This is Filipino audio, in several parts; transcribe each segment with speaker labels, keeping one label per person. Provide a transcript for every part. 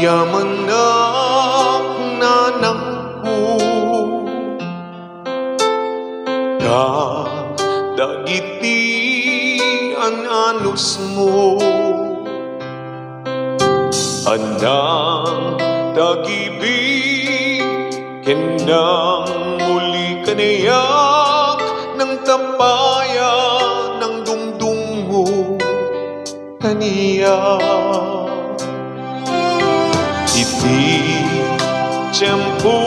Speaker 1: yaman na nanangku kadagiti an anos mo anang tag-ibig kendang muli kanayak ng tapayan ng dungdung mo kaniya iti tiyempo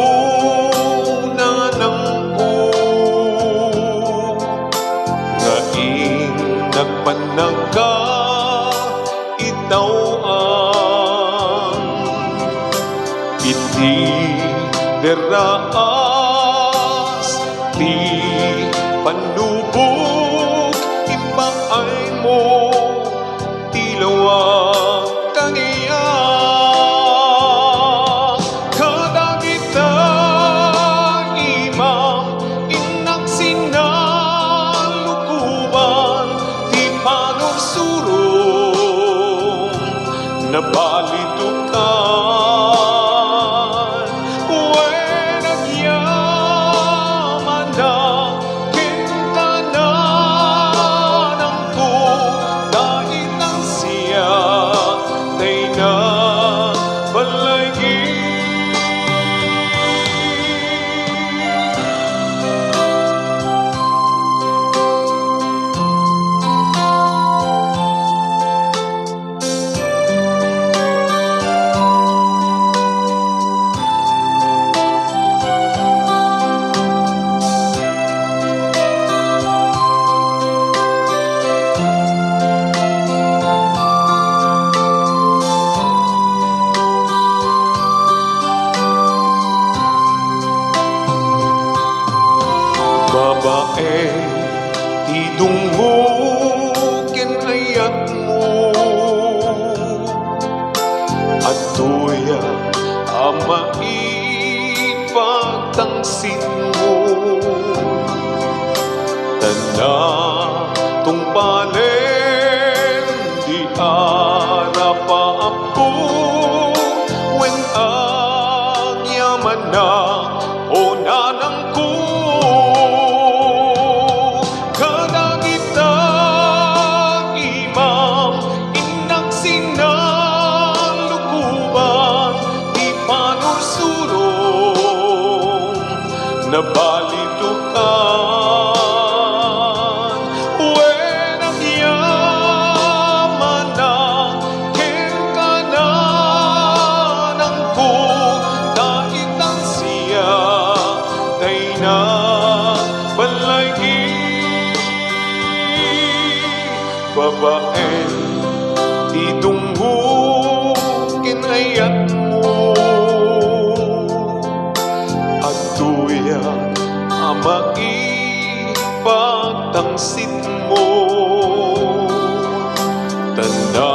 Speaker 1: na nangko ngaing nagpanagka itawan iti deraas ti panubog ipaay mo tilawag kaniya kadagita imam inak sinalukuban ti panursurong nabalitukan wen agyaman na kintanan ang po dahil ang siya tay na balagi babae tidung mo kinayat mo at tuya ama ipagtangsit mo tanda tungpalen di arapaap ko wen agyaman na o nanang ko nabalitukan wen agyaman na kenkanan ang ko dahil ang siya tay na balagi babae tidung mo kinayat mo at tuya ama ipagtangsit mo tanda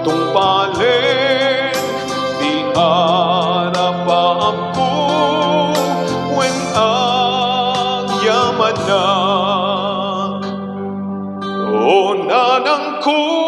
Speaker 1: tungpalen di arapaap ko wen agyaman na o nanang ko